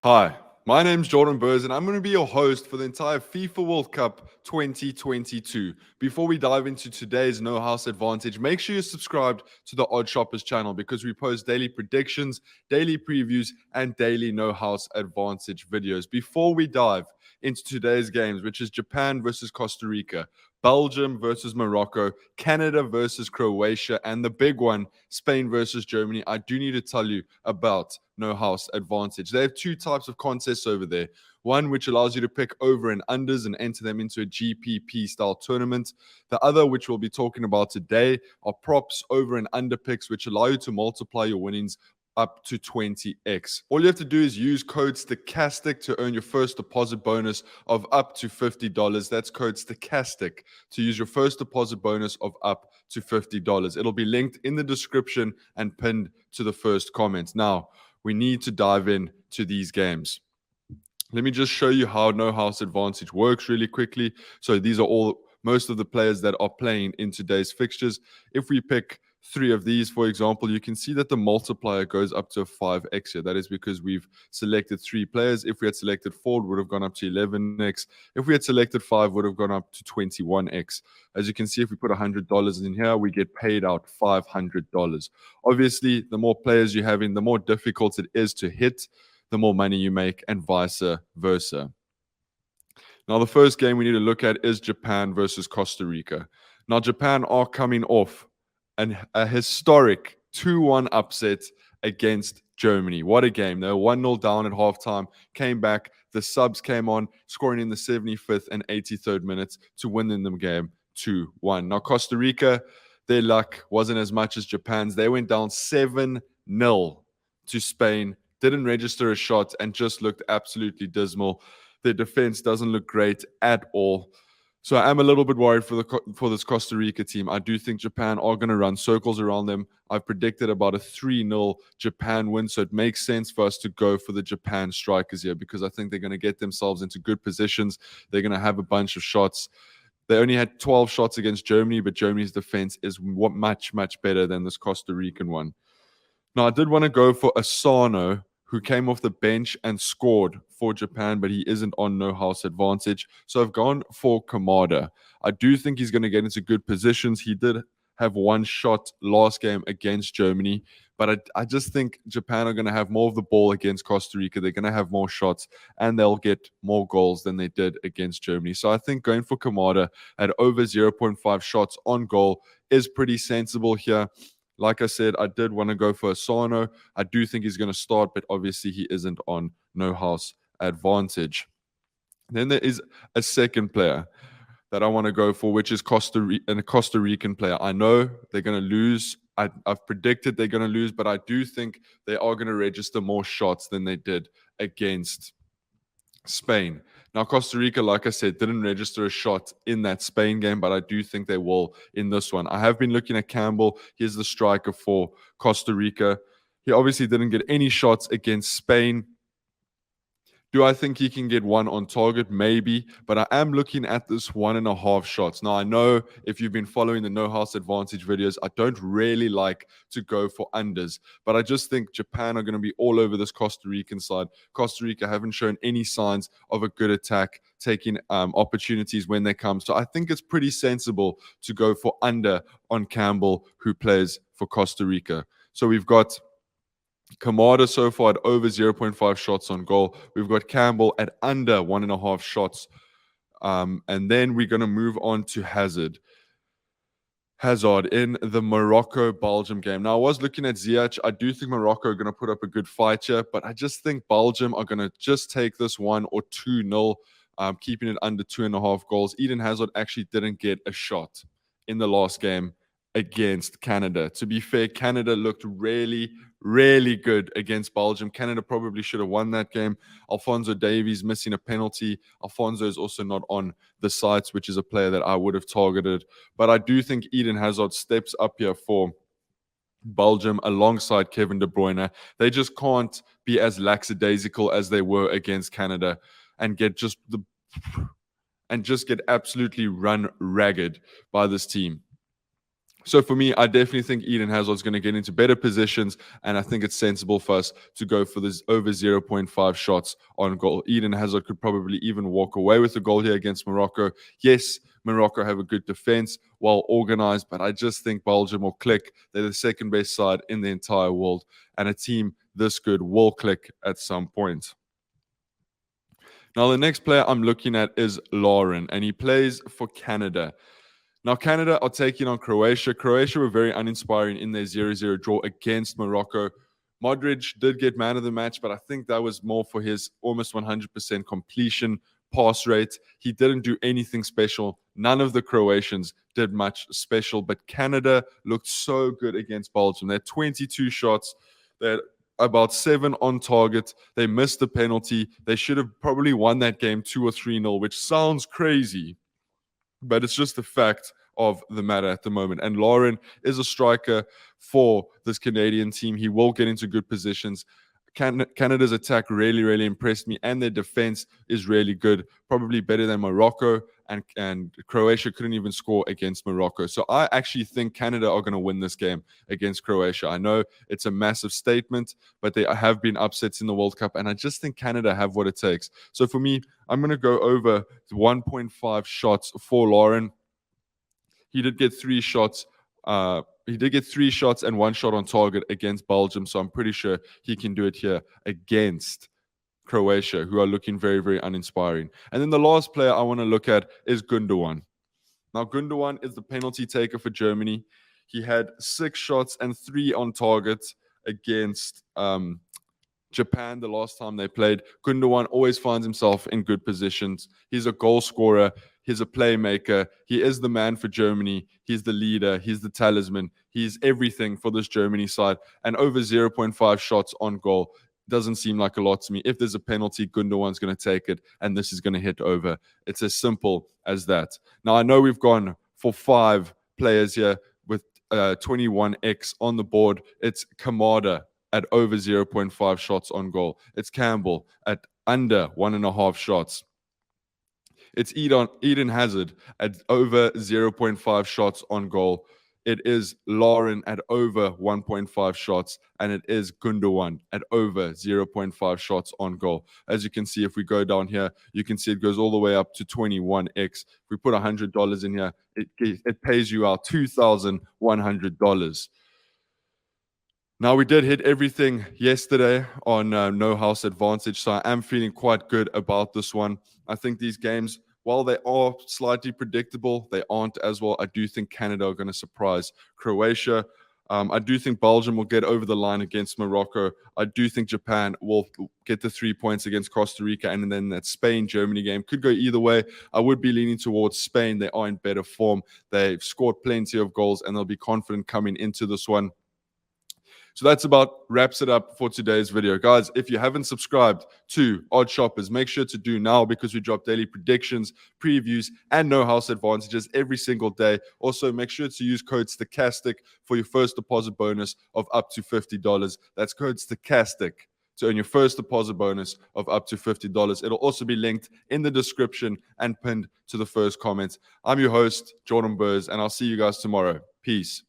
Hi, my name's Jordan Buhrs, and I'm going to be your host for the entire FIFA World Cup 2022. Before we dive into today's No House Advantage, make sure you're subscribed to the Odd Shoppers channel because we post daily predictions, daily previews, and daily No House Advantage videos. Before we dive into today's games, which is Japan versus Costa Rica, Belgium versus Morocco, Canada versus Croatia, and the big one, Spain versus Germany, I do need to tell you about No House Advantage. They have two types of contests over there. One which allows you to pick over and unders and enter them into a GPP style tournament. The other, which we'll be talking about today, are props over and under picks, which allow you to multiply your winnings up to 20x. All you have to do is use code STOCHASTIC to earn your first deposit bonus of up to $50. That's code STOCHASTIC to use your first deposit bonus of up to $50. It'll be linked in the description and pinned to the first comment. Now, we need to dive in to these games. Let me just show you how No House Advantage works really quickly. So these are most of the players that are playing in today's fixtures. If we pick three of these, for example, you can see that the multiplier goes up to 5x here. That is because we've selected three players. If we had selected four, it would have gone up to 11x. If we had selected five, it would have gone up to 21x. As you can see, if we put $100 in here, we get paid out $500. Obviously, the more players you have in, the more difficult it is to hit, the more money you make, and vice versa. Now, the first game we need to look at is Japan versus Costa Rica. Now, Japan are coming off a historic 2-1 upset against Germany. What a game. They were 1-0 down at halftime, came back, the subs came on, scoring in the 75th and 83rd minutes to win in the game 2-1. Now, Costa Rica, their luck wasn't as much as Japan's. They went down 7-0 to Spain, didn't register a shot, and just looked absolutely dismal. Their defense doesn't look great at all. So I am a little bit worried for this Costa Rica team. I do think Japan are going to run circles around them. I've predicted about a 3-0 Japan win, so it makes sense for us to go for the Japan strikers here because I think they're going to get themselves into good positions. They're going to have a bunch of shots. They only had 12 shots against Germany, but Germany's defense is much, much better than this Costa Rican one. Now, I did want to go for Asano, who came off the bench and scored for Japan, but he isn't on No House Advantage. So I've gone for Kamada. I do think he's going to get into good positions. He did have one shot last game against Germany, but I just think Japan are going to have more of the ball against Costa Rica. They're going to have more shots, and they'll get more goals than they did against Germany. So I think going for Kamada at over 0.5 shots on goal is pretty sensible here. Like I said, I did want to go for Asano. I do think he's going to start, but obviously he isn't on No House Advantage. Then there is a second player that I want to go for, which is a Costa Rican player. I know they're going to lose. I've predicted they're going to lose, but I do think they are going to register more shots than they did against Spain. Now, Costa Rica, like I said, didn't register a shot in that Spain game, but I do think they will in this one. I have been looking at Campbell. He's the striker for Costa Rica. He obviously didn't get any shots against Spain. Do I think he can get one on target? Maybe, but I am looking at this 1.5 shots. Now, I know if you've been following the No House Advantage videos, I don't really like to go for unders, but I just think Japan are going to be all over this Costa Rican side. Costa Rica haven't shown any signs of a good attack, taking opportunities when they come. So I think it's pretty sensible to go for under on Campbell, who plays for Costa Rica. So we've got Kamada so far at over 0.5 shots on goal. We've got Campbell at under 1.5 shots. And then we're going to move on to Hazard in the Morocco-Belgium game. Now, I was looking at Ziyech. I do think Morocco are going to put up a good fight here, but I just think Belgium are going to just take this 1 or 2-0, keeping it under 2.5 goals. Eden Hazard actually didn't get a shot in the last game against Canada. To be fair, Canada looked really, really good against Belgium. Canada probably should have won that game. Alphonso Davies missing a penalty. Alphonso is also not on the sites, which is a player that I would have targeted. But I do think Eden Hazard steps up here for Belgium alongside Kevin De Bruyne. They just can't be as lackadaisical as they were against Canada and get absolutely run ragged by this team. So for me, I definitely think Eden Hazard's going to get into better positions, and I think it's sensible for us to go for this over 0.5 shots on goal. Eden Hazard could probably even walk away with the goal here against Morocco. Yes, Morocco have a good defense, well organized, but I just think Belgium will click. They're the second best side in the entire world, and a team this good will click at some point. Now, the next player I'm looking at is Lauren, and he plays for Canada. Now, Canada are taking on Croatia. Croatia were very uninspiring in their 0-0 draw against Morocco. Modric did get man of the match, but I think that was more for his almost 100% completion pass rate. He didn't do anything special. None of the Croatians did much special, but Canada looked so good against Belgium. They had 22 shots. They had about 7 on target. They missed the penalty. They should have probably won that game 2 or 3-0, which sounds crazy, but it's just the fact of the matter at the moment. And Lauren is a striker for this Canadian team. He will get into good positions. Canada's attack really, really impressed me, and their defense is really good, probably better than Morocco, and Croatia couldn't even score against Morocco. So I actually think Canada are going to win this game against Croatia. I know it's a massive statement, but they have been upsets in the World Cup, and I just think Canada have what it takes. So for me, I'm going to go over 1.5 shots for Lauren. He did get 3 shots. He did get 3 shots and 1 shot on target against Belgium, so I'm pretty sure he can do it here against Croatia, who are looking very, very uninspiring. And then the last player I want to look at is Gundogan. Now, Gundogan is the penalty taker for Germany. He had 6 shots and 3 on target against Japan the last time they played. Gundogan always finds himself in good positions. He's a goal scorer. He's a playmaker. He is the man for Germany. He's the leader. He's the talisman. He's everything for this Germany side. And over 0.5 shots on goal doesn't seem like a lot to me. If there's a penalty, Gundogan's going to take it, and this is going to hit over. It's as simple as that. Now, I know we've gone for 5 players here with 21x on the board. It's Kamada at over 0.5 shots on goal. It's Campbell at under 1.5 shots. It's Eden Hazard at over 0.5 shots on goal. It is Lauren at over 1.5 shots, and it is Gundogan at over 0.5 shots on goal. As you can see, if we go down here, you can see it goes all the way up to 21x. If we put $100 in here, it pays you out $2,100. Now, we did hit everything yesterday on No House Advantage, so I am feeling quite good about this one. I think these games, while they are slightly predictable, they aren't as well. I do think Canada are going to surprise Croatia. I do think Belgium will get over the line against Morocco. I do think Japan will get the 3 points against Costa Rica, and then that Spain-Germany game could go either way. I would be leaning towards Spain. They are in better form. They've scored plenty of goals, and they'll be confident coming into this one. So that's about wraps it up for today's video. Guys, if you haven't subscribed to Odd Shoppers, make sure to do now, because we drop daily predictions, previews, and No House Advantages every single day. Also, make sure to use code STOCHASTIC for your first deposit bonus of up to $50. That's code STOCHASTIC to earn your first deposit bonus of up to $50. It'll also be linked in the description and pinned to the first comment. I'm your host, Jordan Buhrs, and I'll see you guys tomorrow. Peace.